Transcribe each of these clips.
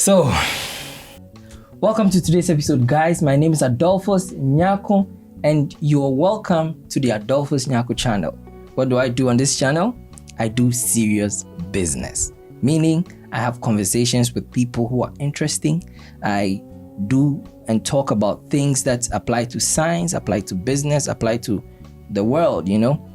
So, welcome to today's episode, guys. My name is Adolphus Nyarko, and you are welcome to the Adolphus Nyarko channel. What do I do on this channel? I do serious business, meaning I have conversations with people who are interesting. I do and talk about things that apply to science, apply to business, apply to the world,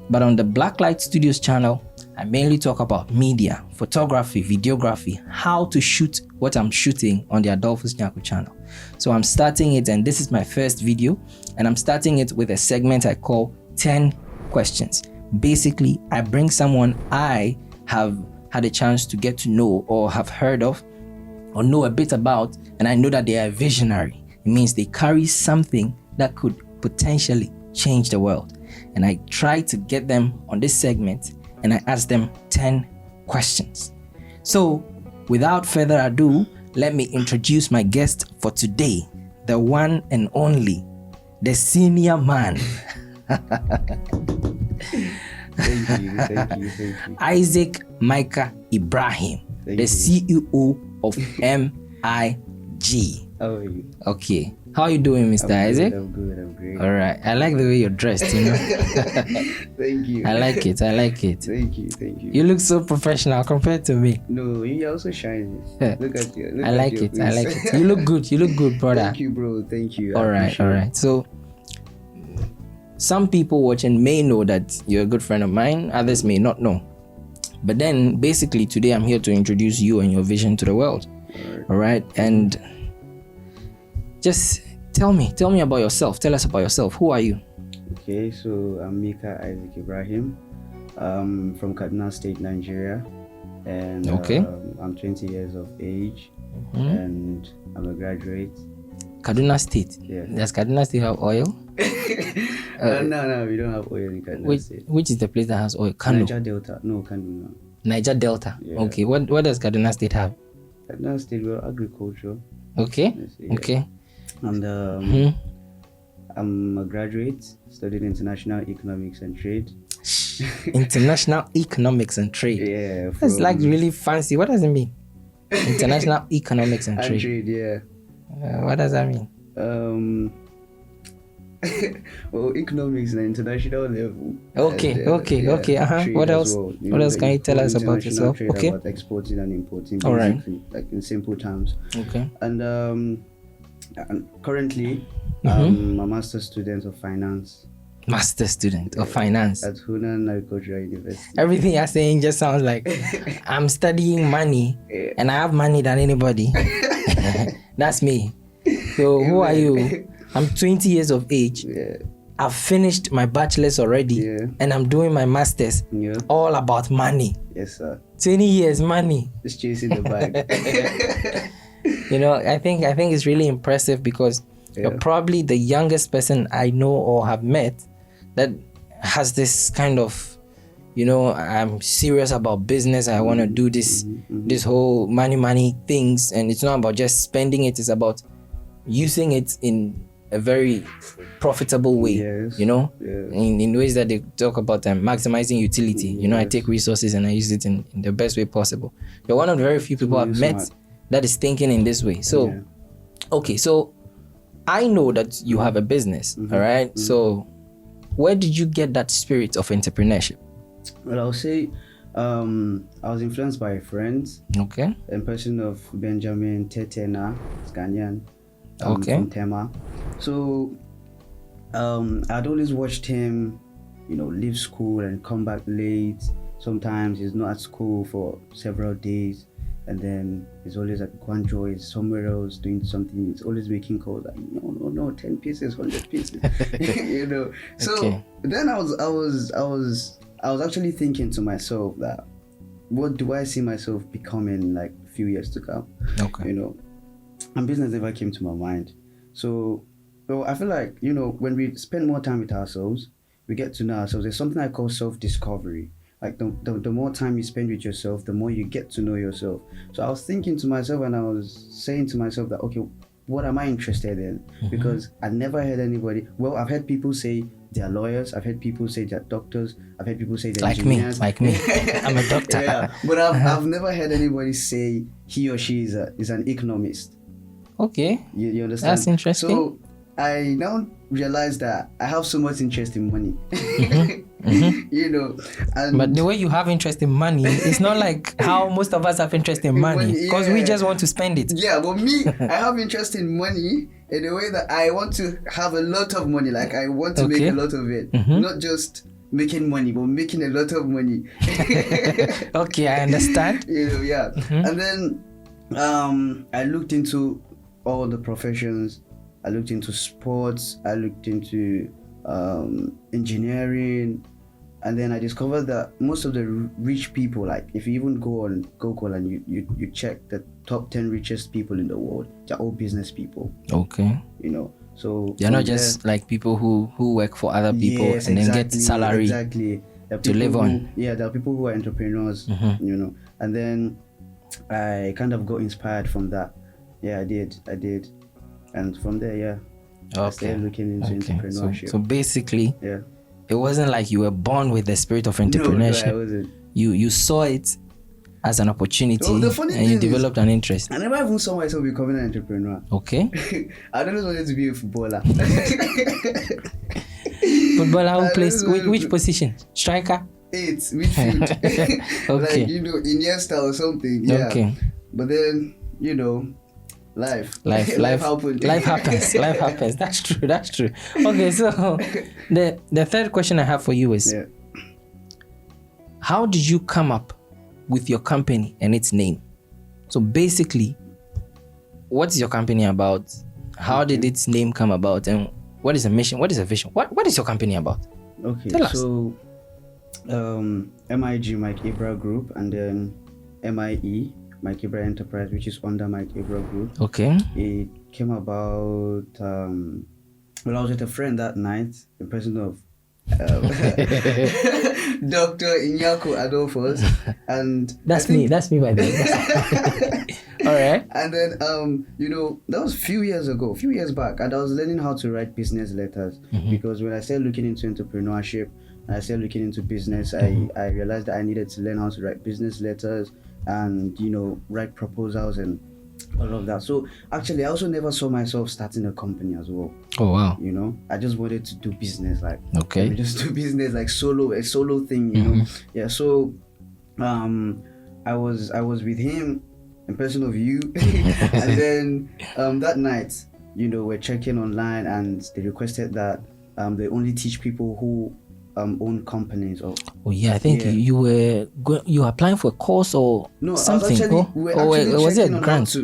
But on the Blacklight Studios channel, I mainly talk about media, photography, videography, how to shoot what I'm shooting on the Adolphus Nyarko channel. So I'm starting it, and this is my first video, and I'm starting it with a segment I call 10 questions. Basically, I bring someone I have had a chance to get to know or have heard of or know a bit about, and I know that they are visionary. It means they carry something that could potentially change the world. And I try to get them on this segment, and I ask them 10 questions. So without further ado, let me introduce my guest for today, the one and only, the senior man. Thank you. Isaac Mikah Ibrahim, the CEO of MIG. How are you? Okay. How are you doing, Mr. Isaac? I'm good. I'm great. All right. I like the way you're dressed, Thank you. I like it. Thank you. You look so professional compared to me. No, you're also shining. Look at you. I like it. You look good. Brother. Thank you, bro. Thank you. All right. So, some people watching may know that you're a good friend of mine. Others may not know. But then, basically, today I'm here to introduce you and your vision to the world. All right. And just tell me about yourself. Tell us about yourself. Who are you? Okay, so I'm Mikah Isaac Ibrahim. From Kaduna State, Nigeria. And I'm 20 years of age. And I'm a graduate. Kaduna State? Yeah. Does Kaduna State have oil? No, we don't have oil in Kaduna State. Which is the place that has oil? Kano? Niger Delta. No, Kano, no. Niger Delta? Yeah. Okay, what does Kaduna State have? Kaduna State, well, agriculture. Okay, Yeah. okay. And I'm a graduate, studied international economics and trade. International economics and trade. Yeah. That's like really fancy. What does it mean? International economics and trade. Yeah. What does that mean? Well, economics and international level. Okay. What else? Well. What else can you tell us about yourself? Trade, okay. About exporting and importing. All right. Like in simple terms. Okay. And currently, I'm a master's student of finance. Master student of finance at Hunan Agricultural University. Everything you're saying just sounds like I'm studying money and I have money than anybody. That's me. So who are you? I'm 20 years of age. Yeah. I've finished my bachelor's already, and I'm doing my master's. Yeah. All about money. Yes, sir. 20 years money. Just chasing the bag. I think it's really impressive because you're probably the youngest person I know or have met that has this kind of, I'm serious about business. I want to do this whole money things, and it's not about just spending it. It's about using it in a very profitable way. In ways that they talk about maximizing utility. I take resources and I use it in the best way possible. You're one of the very few people I've met that is thinking in this way. So, okay, so I know that you have a business, all right? So where did you get that spirit of entrepreneurship? Well, I'll say I was influenced by a friend. Okay. A person of Benjamin Tetena, Ghanaian, from Tema. So I'd always watched him, leave school and come back late. Sometimes he's not at school for several days. And then he's always at Guangzhou, he's somewhere else doing something. He's always making calls like, no, 10 pieces, 100 pieces, So then I was actually thinking to myself that, what do I see myself becoming like a few years to come? Okay. And business never came to my mind. So I feel like, when we spend more time with ourselves, we get to know ourselves. There's something I call self-discovery. Like the more time you spend with yourself, the more you get to know yourself. So I was thinking to myself, and I was saying to myself that, okay, what am I interested in? Because I never heard anybody. Well, I've heard people say they're lawyers. I've heard people say they're doctors. I've heard people say they're engineers. Like me. I'm a doctor. Yeah, but I've never heard anybody say he or she is an economist. Okay. You understand? That's interesting. So I now realize that I have so much interest in money. You know, but the way you have interest in money, it's not like how most of us have interest in money, because we just want to spend it. Yeah, but me, I have interest in money in a way that I want to have a lot of money. Like I want to make a lot of it, not just making money, but making a lot of money. Okay, I understand. You know, yeah. And then I looked into all the professions. I looked into sports. I looked into engineering, and then I discovered that most of the rich people, like if you even go on Google and you check the top 10 richest people in the world, they're all business people. Okay. You know, so they're not just like people who work for other people and then get salary to live on. There are people who are entrepreneurs, you know, and then I kind of got inspired from that. Yeah, I did, and from there, I started looking into entrepreneurship. So basically, it wasn't like you were born with the spirit of entrepreneurship. No, I wasn't. You saw it as an opportunity, the funny and you developed an interest. I never even saw myself becoming an entrepreneur. Okay. I always wanted to be a footballer. Footballer who plays which position? Striker? 8, midfield. Okay. Like, you know, Iniesta or something. Yeah. Okay. But then, you know, life happens. Life happens. That's true. Okay, so the third question I have for you is, how did you come up with your company and its name? So basically, what's your company about? How did its name come about? And what is the mission? What is the vision? What is your company about? Okay, tell us. So MIG, Mikah Ibrahim Group, and then MIE, Mikah Ibrahim Enterprise, which is under Mikah Ibrahim Group. Okay. It came about, I was with a friend that night, the president of Dr. Nyarko Adolphus, and that's me by the way. All right. And then you know, that was a few years back, and I was learning how to write business letters, because when I started looking into entrepreneurship and I started looking into business, I realized that I needed to learn how to write business letters and, you know, write proposals and all of that. So actually, I also never saw myself starting a company as well. Oh wow. You know, I just wanted to do business, like just do business, like a solo thing, you know. Yeah. So I was with him, in person of you, and then that night, you know, we're checking online, and they requested that they only teach people who own companies. I think you were applying for a course or something. Was it a grant?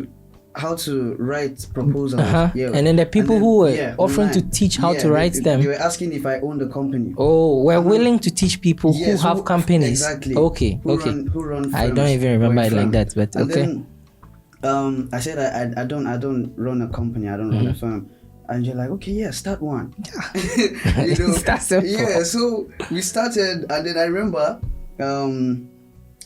How to write proposals. And then the people who were offering to teach how to write them, they were asking if I owned the company. We're willing to teach people who have companies. Exactly. Okay. Who run firms. I don't even remember it like that, but and okay. Then, I said I don't run a company. I don't run a firm. And you're like, okay, yeah, start one. You know, yeah. So we started, and then I remember,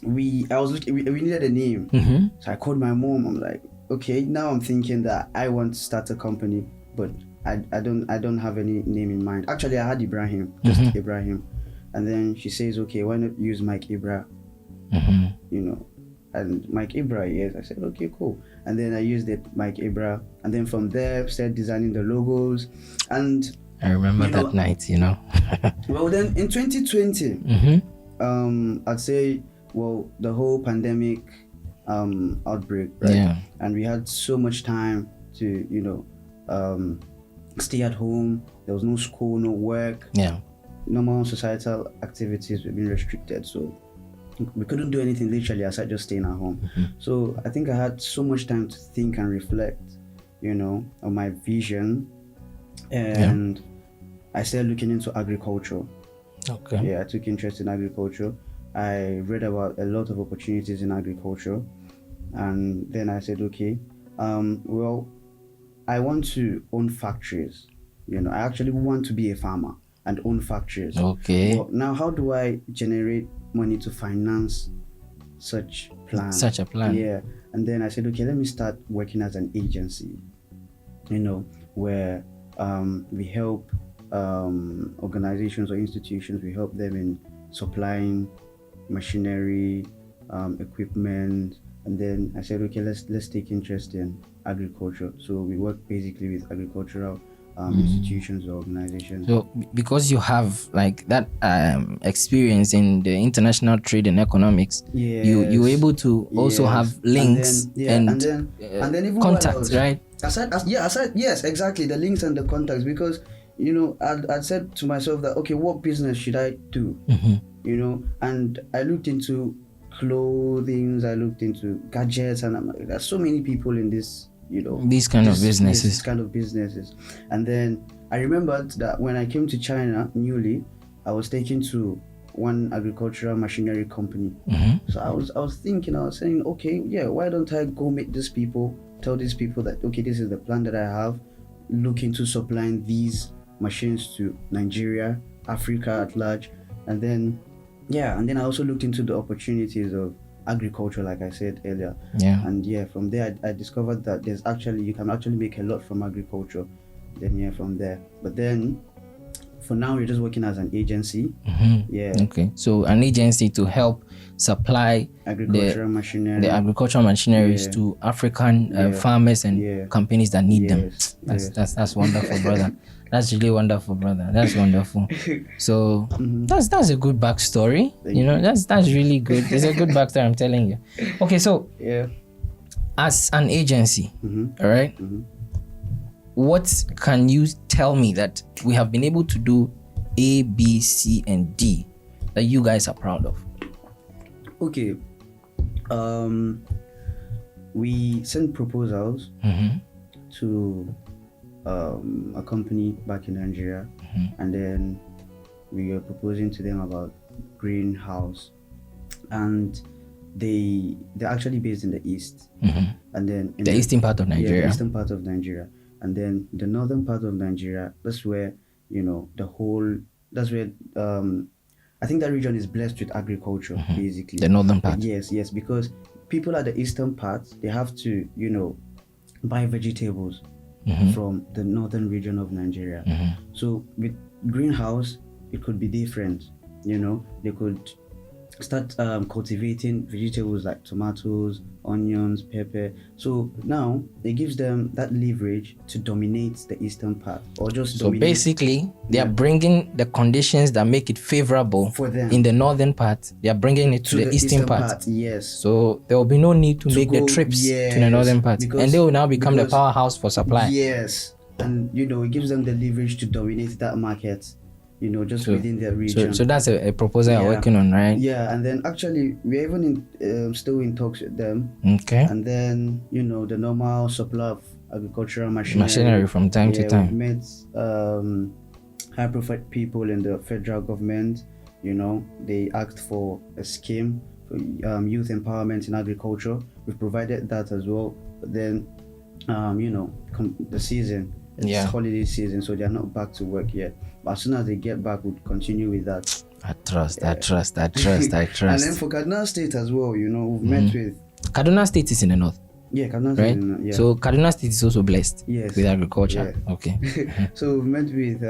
we needed a name. So I called my mom. I'm like, okay, now I'm thinking that I want to start a company, but I don't have any name in mind. Actually, I had Ibrahim, just Ibrahim, and then she says, okay, why not use Mikah Ibrahim? You know. And Mikah Ibrahim, yes. I said, okay, cool. And then I used it, Mikah Ibrahim. And then from there, started designing the logos. And I remember that night, you know. Well, then in 2020, I'd say, the whole pandemic outbreak, right? Yeah. And we had so much time to, you know, stay at home. There was no school, no work. Yeah. Normal societal activities were being restricted. So we couldn't do anything literally aside just staying at home. So I think I had so much time to think and reflect, you know, on my vision, and I started looking into agriculture. Okay. Yeah, I took interest in agriculture. I read about a lot of opportunities in agriculture, and then I said, okay, I want to own factories. You know, I actually want to be a farmer and own factories. Okay. Well, now, how do I generate money to finance such a plan? Yeah. And then I said, okay, let me start working as an agency. where we help organizations or institutions. We help them in supplying machinery, equipment, and then I said, okay, let's take interest in agriculture. So we work basically with agricultural institutions or organizations. So because you have like that experience in the international trade and economics, you were able to also have links and then even contacts, right? Yes, exactly, the links and the contacts, because I'd said to myself that, okay, what business should I do? And I looked into clothing, I looked into gadgets, and I'm like, there's so many people in this, these kind of businesses. And then I remembered that when I came to China newly, I was taken to one agricultural machinery company. So I was thinking, I was saying, okay, why don't I go meet these people, tell these people that, okay, this is the plan that I have, look into supplying these machines to Nigeria, Africa at large. And then I also looked into the opportunities of agriculture, like I said earlier. And from there I discovered that you can actually make a lot from agriculture. Then from there, but then for now we're just working as an agency. Okay, so an agency to help supply agricultural machinery, the agricultural machineries to African farmers and companies that need them. That's wonderful, brother. That's really wonderful, brother. That's wonderful. So that's a good backstory. That's really good. It's a good backstory, I'm telling you. Okay, so as an agency, all right, what can you tell me that we have been able to do A, B, C, and D that you guys are proud of? Okay, we send proposals to a company back in Nigeria, and then we are proposing to them about greenhouse, and they're actually based in the east, and then in the eastern part of Nigeria. The eastern part of Nigeria, and then the northern part of Nigeria. That's where I think that region is blessed with agriculture, basically. The northern part. Yes, because people at the eastern part, they have to buy vegetables from the northern region of Nigeria. So with greenhouse, it could be different. They could start cultivating vegetables like tomatoes, onions, pepper. So now it gives them that leverage to dominate the eastern part, or just dominate. Basically they are bringing the conditions that make it favorable for them in the northern part. They are bringing it to the eastern part. Yes. So there will be no need to make the trips to the northern part, and they will now become the powerhouse for supply. Yes, and it gives them the leverage to dominate that market. Just within their region. So that's a proposal you're working on, right? Yeah, and then actually we're even still in talks with them. Okay. And then the normal supply of agricultural machinery from time to time. We've met high-profile people in the federal government. They asked for a scheme for youth empowerment in agriculture. We've provided that as well. But then, the season. It's holiday season, so they're not back to work yet. But as soon as they get back, we'll continue with that. I trust. And then for Kaduna State as well, we've met with... Kaduna State is in the north. Yeah, Kaduna State is in the north. Yeah. So Kaduna State is also blessed with agriculture. Yeah. Okay. So we've met with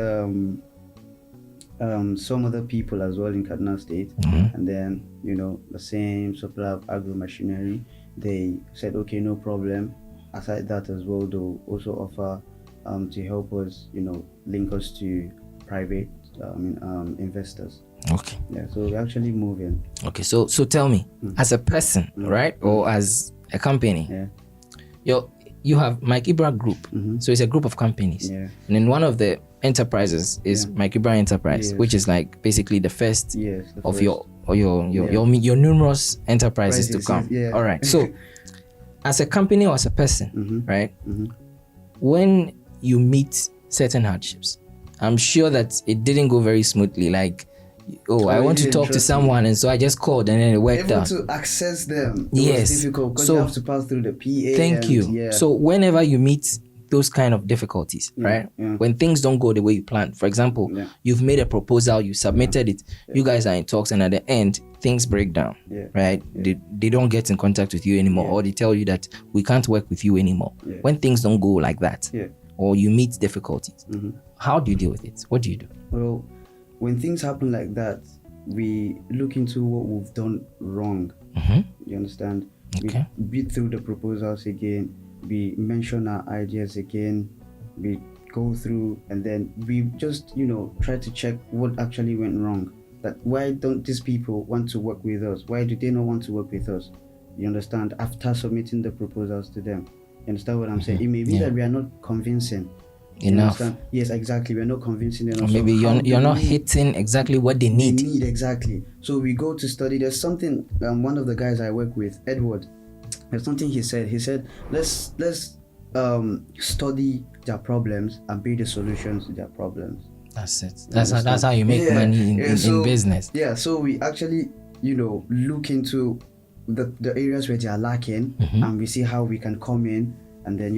some other people as well in Kaduna State. And then, the same supply of agro machinery. They said, okay, no problem. Aside that as well, they'll also offer to help us, link us to private investors. Okay. Yeah, so we're actually moving. Okay, so tell me, as a person, right, or as a company, you have Mikah Ibrahim Group. So it's a group of companies. And then one of the enterprises is Mikah Ibrahim Enterprise, which is like basically the first of your numerous enterprises to come. All right. So as a company or as a person, right, when you meet certain hardships, I'm sure that it didn't go very smoothly. Like, I want to talk to someone, and so I just called, and then it worked out. Able to access them, it was difficult because you have to pass through the PA. Thank you. So whenever you meet those kind of difficulties, right? When things don't go the way you planned, for example, you've made a proposal, you submitted it, you guys are in talks, and at the end, things break down, right? They don't get in contact with you anymore, or they tell you that we can't work with you anymore. When things don't go like that, or you meet difficulties. How do you deal with it? What do you do? Well, when things happen like that, we look into what we've done wrong. You understand? Okay. We beat through the proposals again. We mention our ideas again. We go through, and then we just, try to check what actually went wrong. That why don't these people want to work with us? Why do they not want to work with us? You understand? After submitting the proposals to them. You understand what I'm saying? It may be that we are not convincing enough. Yes, exactly. We're not convincing enough. Or maybe you're not hitting exactly what they need. Exactly. So we go to study. There's something, one of the guys I work with, Edward, there's something he said, let's study their problems and build the solutions to their problems. That's it. That's how you make money in business. Yeah, so we actually, look into the areas where they are lacking, and we see how we can come in and then,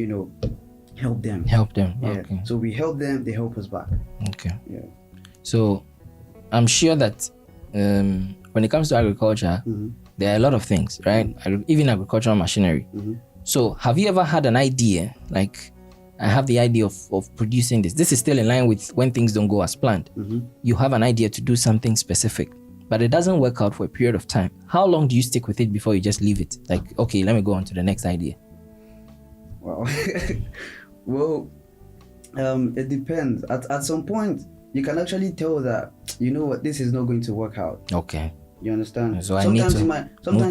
help them. Yeah. Okay. So we help them, they help us back. Okay. Yeah. So I'm sure that when it comes to agriculture, there are a lot of things, right? Even agricultural machinery. So have you ever had an idea, like, I have the idea of producing this. This is still in line with when things don't go as planned. You have an idea to do something specific, but it doesn't work out for a period of time. How long do you stick with it before you just leave it? Like, okay, let me go on to the next idea. Wow. Well, it depends. At some point, you can actually tell that, this is not going to work out. Okay. You understand? So sometimes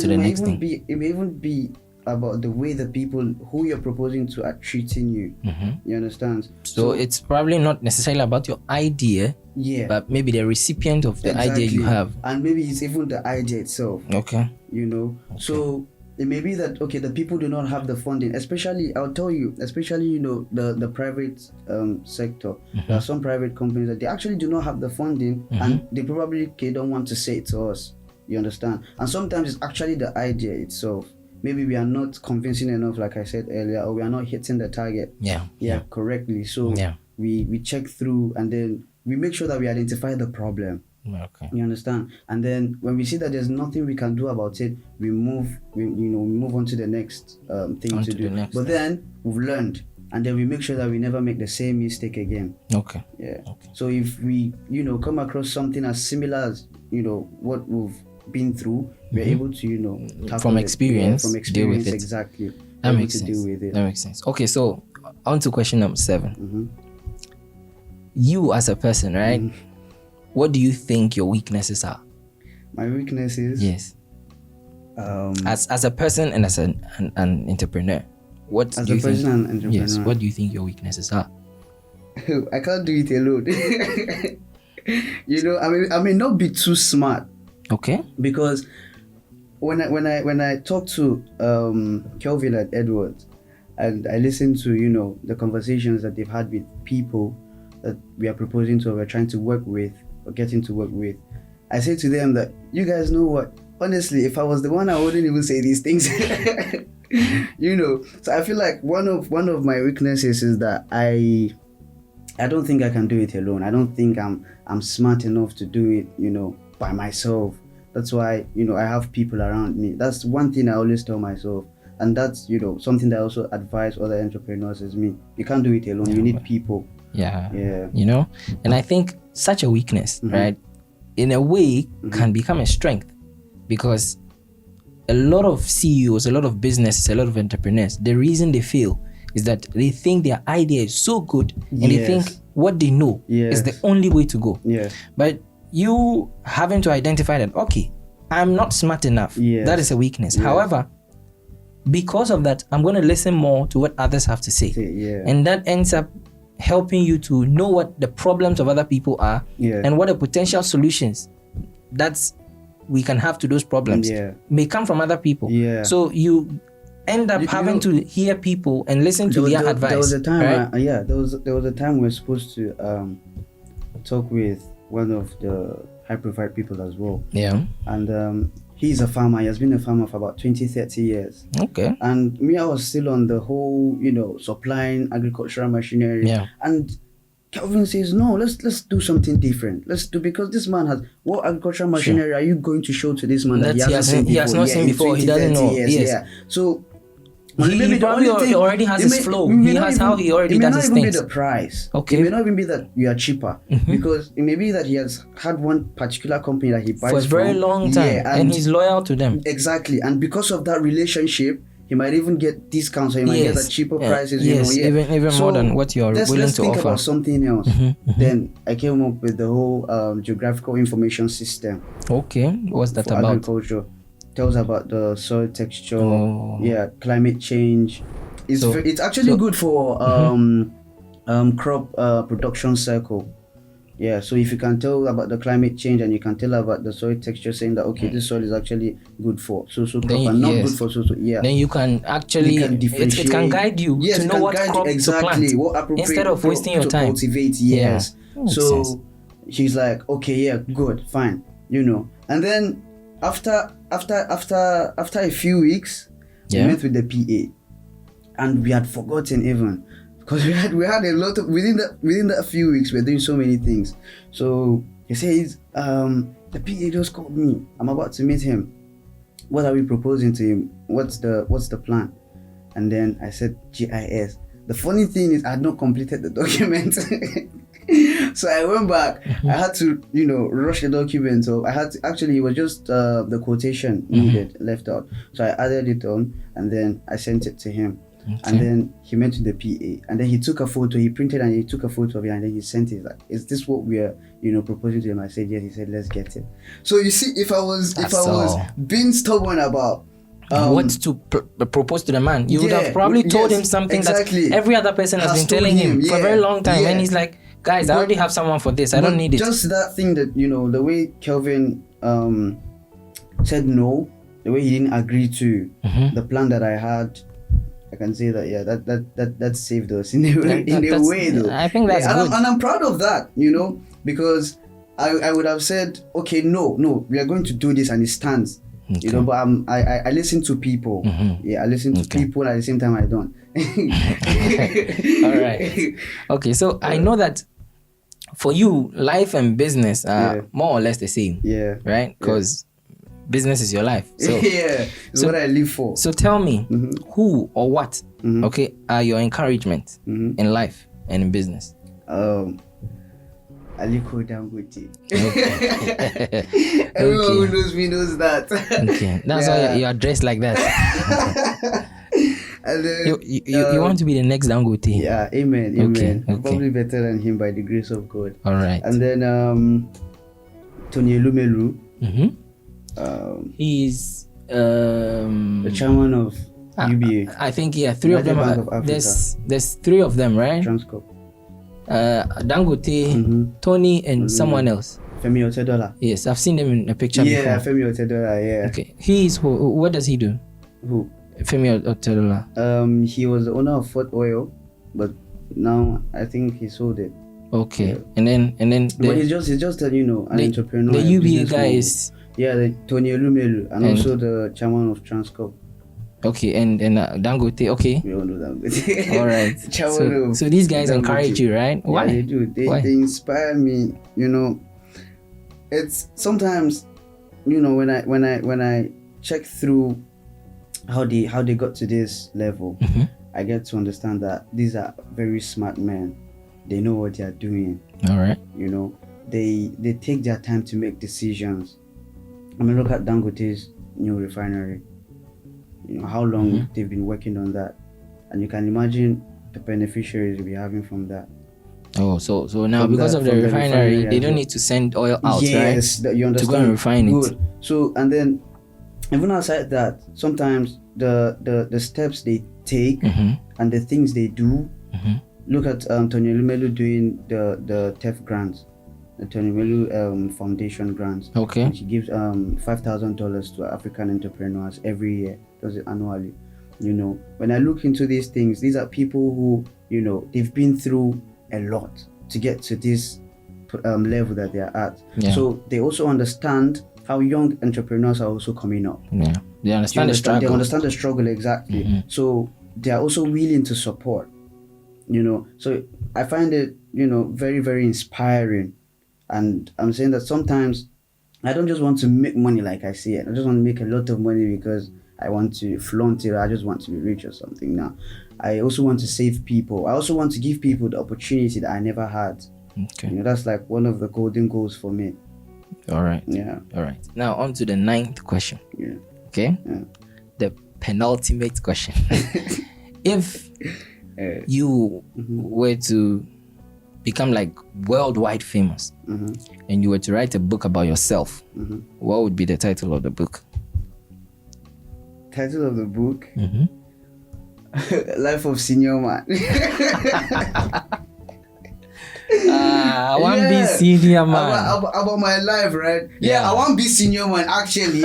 it may even be about the way the people who you're proposing to are treating you. You understand? So it's probably not necessarily about your idea, but maybe the recipient of the idea you have. And maybe it's even the idea itself. Okay. So it may be that, the people do not have the funding, especially, I'll tell you, the private sector. There are some private companies that they actually do not have the funding, and they probably don't want to say it to us. You understand? And sometimes it's actually the idea itself. Maybe we are not convincing enough, like I said earlier, or we are not hitting the target correctly. So we check through, and then we make sure that we identify the problem. Okay. You understand? And then when we see that there's nothing we can do about it, we move on to the next thing to do. But then we've learned, and then we make sure that we never make the same mistake again. Okay. Yeah. Okay. So if we come across something as similar as what we've been through, we're able to from experience deal with it. Exactly. That makes sense. Deal with it. That makes sense. Okay, so on to question number 7. You as a person, right? What do you think your weaknesses are? My weaknesses? Yes. As a person and as an entrepreneur, what as do you a person think? And entrepreneur. Yes. What do you think your weaknesses are? I can't do it alone. I may not be too smart. Okay. Because when I talk to Kelvin and Edward, and I listen to the conversations that they've had with people that we are proposing to, or we're trying to work with, or getting to work with, I say to them that, you guys know what? Honestly, if I was the one, I wouldn't even say these things. So I feel like one of my weaknesses is that I don't think I can do it alone. I don't think I'm smart enough to do it, by myself. That's why, I have people around me. That's one thing I always tell myself. And that's, something that I also advise other entrepreneurs is me. You can't do it alone. You need people. Yeah. And I think such a weakness, right, in a way can become a strength, because a lot of CEOs, a lot of businesses, a lot of entrepreneurs, the reason they fail is that they think their idea is so good, and they think what they know is the only way to go. But you having to identify that, okay, I'm not smart enough. That is a weakness. However, because of that, I'm going to listen more to what others have to say. And that ends up helping you to know what the problems of other people are, and what the potential solutions that we can have to those problems may come from other people. So you end up having to hear people and listen to their advice. There was a time, right? there was a time we were supposed to talk with one of the high-profile people as well. And he's a farmer. He has been a farmer for about 20-30 years. Okay. And me, I was still on the whole, supplying agricultural machinery. And Kelvin says, no, let's do something different. Because this man has, what agricultural machinery are you going to show to this man that he hasn't not seen before? He doesn't know. So He probably already has his flow. He has how he already does his things. It may not even be the price. Okay. It may not even be that you are cheaper. Because it may be that he has had one particular company that he buys for a very long time. Yeah, and he's loyal to them. Exactly. And because of that relationship, he might even get discounts, or he might get at cheaper prices. Yes, even more than what you're willing to offer. Let's think about something else. Then I came up with the whole geographical information system. Okay, what's that about? Agriculture. Tells about the soil texture, climate change. It's actually good for crop production cycle. Yeah, so if you can tell about the climate change and you can tell about the soil texture, saying that this soil is actually good for so crop and not good for so. Then you can actually it can guide you to know what crop to plant, what appropriate instead of wasting your time. Cultivate. Yes. So she's like, okay, good, fine, and then after a few weeks, we met with the PA, and we had forgotten even. Because we had a lot of within that few weeks we're doing so many things. So he says, the PA just called me. I'm about to meet him. What are we proposing to him? What's the plan? And then I said GIS. The funny thing is I had not completed the document. So I went back. I had to, rush the document. So I had to, actually it was just the quotation needed left out. So I added it on and then I sent it to him. Okay. And then he went to the PA and then he took a photo, he printed and he took a photo of it and then he sent it like, is this what we are, proposing to him? I said yes. He said, let's get it. So you see, if I was being stubborn about what to propose to the man, you would have probably told him something that every other person has been telling him for a very long time, and he's like, guys, I already have someone for this, I don't need it. Just that thing that, the way Kelvin said no, the way he didn't agree to the plan that I had, I can say that that saved us in a way though. I think that's good. And I'm proud of that, because I would have said, okay, no, we are going to do this and it stands. Okay. But I listen to people. I listen to people at the same time I don't. All right. Okay, so I know that for you, life and business are more or less the same. Yeah. Right? Because business is your life. So it's what I live for. So tell me, who or what, are your encouragement in life and in business? Aliko Dangote. Everyone who knows me knows that. Okay, that's why you are dressed like that. And then, you want to be the next Dangote. Yeah, amen. Okay. Probably better than him by the grace of God. All right. And then Tony Elumelu. He's the chairman of UBA. I think three of them. There's three of them, right? Transcorp. Dangote, Tony, and someone else. Femi Otedola. Yes, I've seen them in a picture before. Yeah, Femi Otedola. Yeah. Okay, he's who? What does he do? Who? Femi Otedola. He was the owner of Fort Oil, but now I think he sold it. Okay, yeah. and then. But he's just an entrepreneur. The UBA guy is. Yeah, Tony Elumelu, and also the chairman of Transcorp. Okay, and Dangote, okay. We all know Dangote. All right. So these guys encourage you, right? Why? Yeah, they do. They inspire me. It's sometimes, when I check through how they got to this level, I get to understand that these are very smart men. They know what they are doing. All right. They take their time to make decisions. I mean, look at Dangote's new refinery. How long they've been working on that, and you can imagine the beneficiaries we'll be having from that. Oh, so now because of the refinery, they don't need to send oil out, yes, right? You understand. To go and refine it. So, and then even outside that, sometimes the steps they take and the things they do. Look at Tony Elumelu doing the TEF grants. The Tony Elumelu Foundation grants. Okay. And she gives $5,000 to African entrepreneurs every year. Does it annually? When I look into these things, these are people who they've been through a lot to get to this level that they are at. Yeah. So they also understand how young entrepreneurs are also coming up. Yeah, they understand the struggle. They understand the struggle exactly. So they are also willing to support. So I find it very, very inspiring. And I'm saying that sometimes I don't just want to make money like I see it. I just want to make a lot of money because I want to flaunt it, I just want to be rich or something. Now, I also want to save people. I also want to give people the opportunity that I never had. Okay. You know, that's like one of the golden goals for me. All right. Yeah. All right. Now on to the 9th question. Yeah. Okay. Yeah. The penultimate question. If you were to become like worldwide famous and you were to write a book about yourself, what would be the title of the book? Title of the book? Life of Senior Man. I want to be senior man. About my life, right? Yeah, I want to be senior man, actually.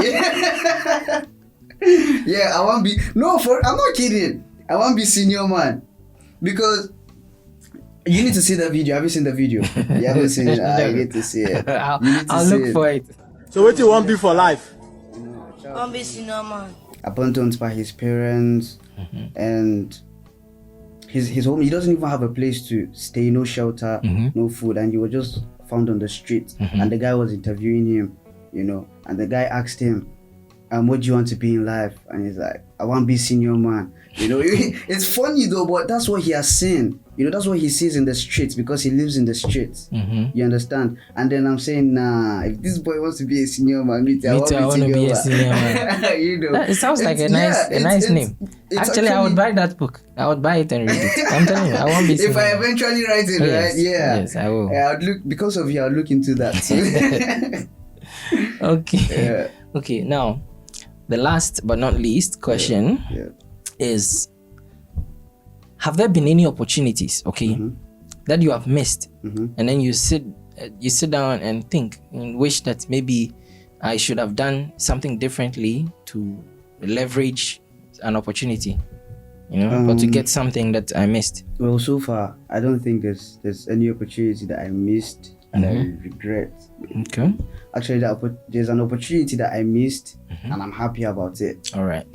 Yeah, I want to be... No, I'm not kidding. I want to be senior man. Because you need to see the video. Have you seen the video? You haven't seen it. I need to see it. I'll look for it. So what do you want to be for life? I want to be senior man. Abandoned by his parents and his home. He doesn't even have a place to stay, no shelter, no food, and he was just found on the street. And the guy was interviewing him, you know, and the guy asked him, what do you want to be in life? And he's like, I want to be senior man. You know, it's funny though, but that's what he has seen. You know, that's what he sees in the streets because he lives in the streets. You understand? And then I'm saying, nah, if this boy wants to be a senior man, me too, I want to be a senior man. You know, it sounds like a nice name. Actually, I would buy that book. I would buy it and read it. I'm telling you, I won't be. If I eventually write it, right? Yeah. Yes, I will. I'd look because of you. I'll look into that. Okay. Okay. Now, the last but not least question is: have there been any opportunities, that you have missed, and then you sit down and think and wish that maybe I should have done something differently to leverage an opportunity, you know, or to get something that I missed? Well, so far, I don't think there's any opportunity that I missed and I regret. Okay. Actually, there's an opportunity that I missed, and I'm happy about it. All right.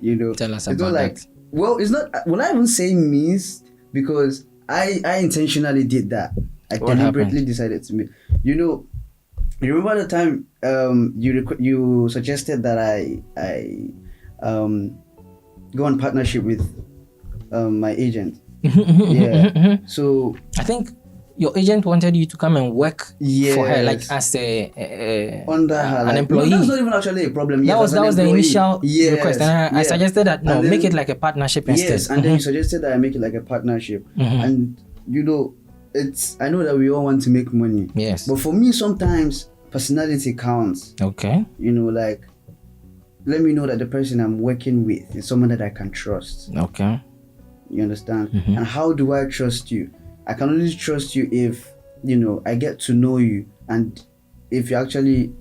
You know, tell us it's about not like, that. well, it's not. Will I even say missed? Because I intentionally did that. I deliberately decided to make. You know, you remember the time you suggested that I go on partnership with my agent. Yeah. So I think your agent wanted you to come and work for her, like as under her, an employee. No, that's not even actually a problem. That was the initial request, and I suggested that then, make it like a partnership instead. Yes, and then you suggested that I make it like a partnership, and you know, I know that we all want to make money. Yes, but for me, sometimes personality counts. Okay. You know, like, let me know that the person I'm working with is someone that I can trust. Okay. You understand? And how do I trust you? I can only trust you if, you know, I get to know you, and if you're actually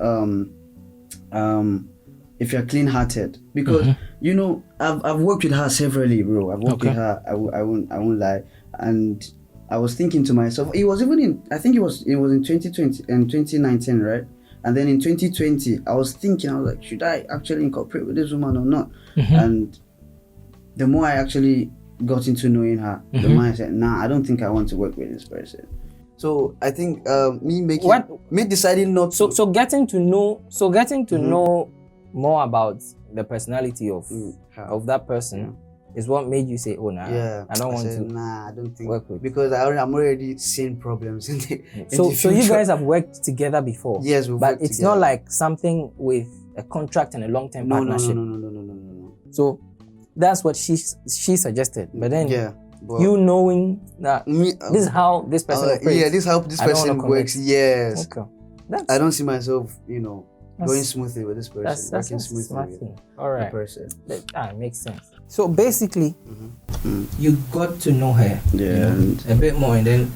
if you're clean-hearted. Because you know, I've worked with her severally, bro. I've worked with her. I won't lie. And I was thinking to myself, it was even in, I think it was in 2020 and 2019, right? And then in 2020, I was thinking, I was like, should I actually incorporate with this woman or not? And the more I actually got into knowing her, the more I said, nah, I don't think I want to work with this person. So I think me deciding not to. So getting to know more about the personality of that person is what made you say, oh nah, I don't want to. Nah, I don't think work with, because I'm already seeing problems in the So you guys have worked together before? Yes, but it's together. Not like something with a contract and a long-term partnership. No. So that's what she suggested. But then you knowing that this is how this person operates. Yeah, this is how this person works. Yes. Okay. I don't see myself, you know, going smoothly with this person. That's a smart thing. All right. The person. That makes sense. So basically, you got to know her a bit more, and then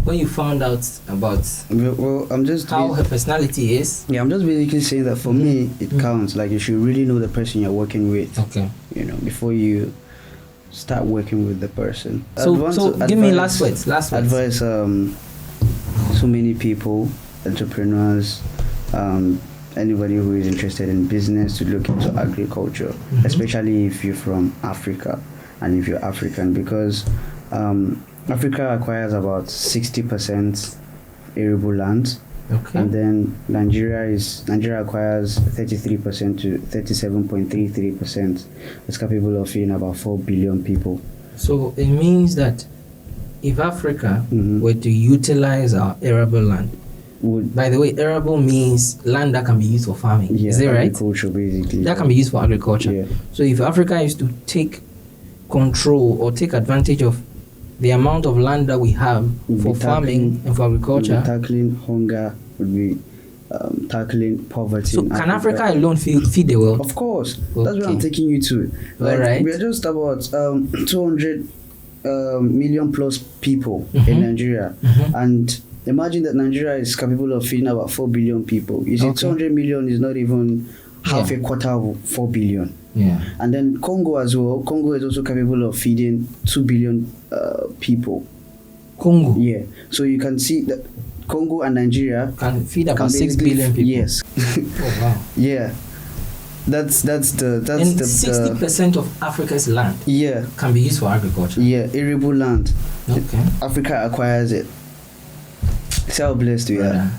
when you found out about how her personality is. Yeah, I'm just basically saying that for me, it counts. Like, you should really know the person you're working with. Okay. You know, before you start working with the person. So give me last words. Advise so many people, entrepreneurs, anybody who is interested in business, to look into agriculture, especially if you're from Africa and if you're African, because Africa acquires about 60% arable land, Okay. And then Nigeria acquires 33% to 37.33%. It's capable of feeding about 4 billion people. So it means that if Africa were to utilize our arable land, by the way, arable means land that can be used for farming. Yeah, is that right? Agriculture, basically. That can be used for agriculture. Yeah. So if Africa is to take control or take advantage of the amount of land that we have for farming and for agriculture, tackling hunger, would be tackling poverty. So can Africa alone feed the world? Of course. Okay. That's what I'm taking you to. Like, Alright. we are just about 200 million plus people in Nigeria. And imagine that Nigeria is capable of feeding about 4 billion people. You see, 200 million is not even half a quarter of 4 billion. Yeah. And then Congo as well. Congo is also capable of feeding 2 billion people. Congo? Yeah. So you can see that Congo and Nigeria can feed about 6 billion people. Yes. Oh wow. Yeah. That's and 60% of Africa's land can be used for agriculture. Yeah, arable land. Okay. Africa acquires it. See how blessed we are.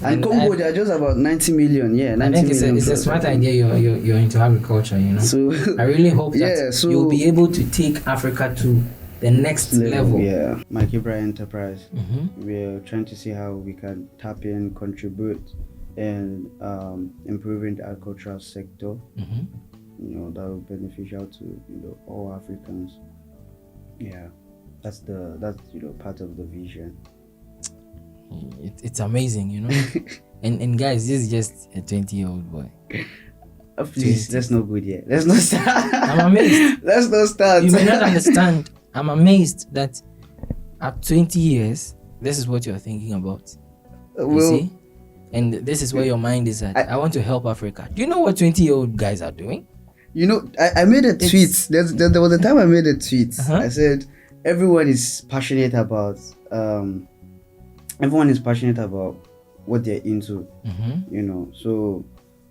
And Congo, they are just about 90 million. Yeah, 90 I think million. It's a smart idea. You're into agriculture, you know. So I really hope that you'll be able to take Africa to the next level. Yeah, Mikah Ibrahim Enterprise. We're trying to see how we can tap in, contribute, and improving the agricultural sector. You know, that will be beneficial to all Africans. Yeah, that's part of the vision. It's amazing, you know. and guys, this is just a 20-year-old boy. Please, that's not good yet. Let's not start. I'm amazed. Let's not start. You may not understand. I'm amazed that at 20 years, this is what you're thinking about. You see? And this is where your mind is at. I want to help Africa. Do you know what 20-year-old guys are doing? You know, I made a tweet. There was a time I made a tweet. I said, everyone is passionate about what they're into, you know. So,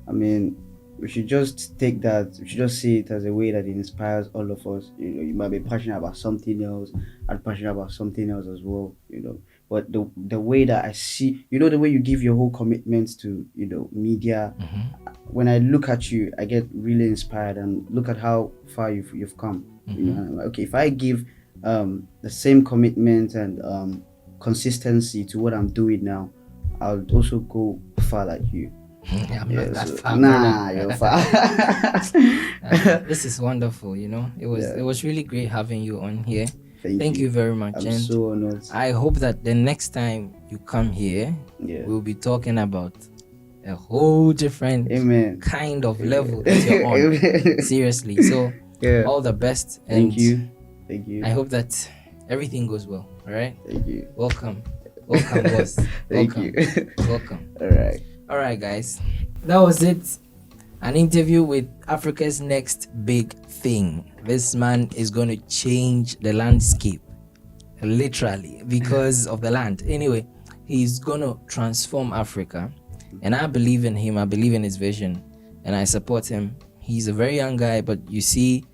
I mean, we should just take that. We should just see it as a way that it inspires all of us. You know, you might be passionate about something else. I'm passionate about something else as well. You know, but the way that I see, you know, the way you give your whole commitment to, you know, media. When I look at you, I get really inspired and look at how far you've come. You know, and I'm like, okay, if I give the same commitment and consistency to what I'm doing now, I'll also go far like you. I'm not that far. Nah, you're far. This is wonderful, you know. It was really great having you on here. Thank you very much. I'm so honored. I hope that the next time you come here, we'll be talking about a whole different kind of level that you're on. Seriously. So all the best. And Thank you. I hope that everything goes well. All right. Thank you. Welcome, boss. Thank you. Welcome. All right, guys. That was it. An interview with Africa's next big thing. This man is going to change the landscape, literally, because of the land. Anyway, he's going to transform Africa, and I believe in him. I believe in his vision, and I support him. He's a very young guy, but you see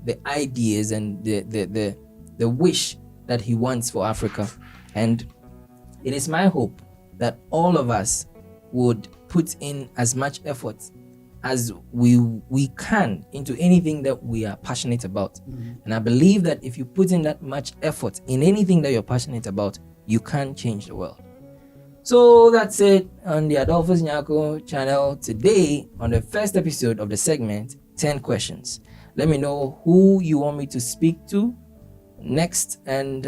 the ideas and the wish that he wants for Africa. And it is my hope that all of us would put in as much effort as we can into anything that we are passionate about. And I believe that if you put in that much effort in anything that you're passionate about, you can change the world. So that's it on the Adolphus Nyarko channel today on the first episode of the segment 10 questions. Let me know who you want me to speak to next, and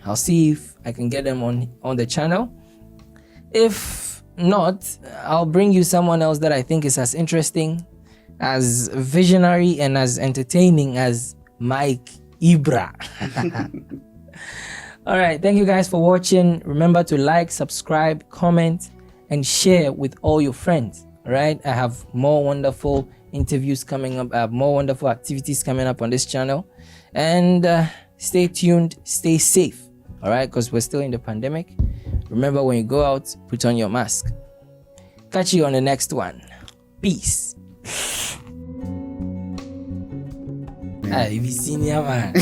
I'll see if I can get them on the channel. If not, I'll bring you someone else that I think is as interesting, as visionary, and as entertaining as Mikah Ibrahim. All right, thank you guys for watching. Remember to like, subscribe, comment, and share with all your friends. All right, I have more wonderful interviews coming up. I have more wonderful activities coming up on this channel, and stay tuned, stay safe. All right, because we're still in the pandemic. Remember, when you go out, put on your mask. Catch you on the next one. Peace. Hey, you be senior man.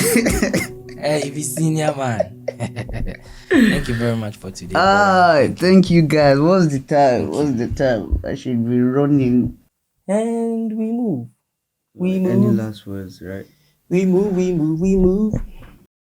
Hey, you be senior man. Thank you very much for today. Brother. Thank you guys. What's the time? I should be running. And we move. Any last words, right? We move.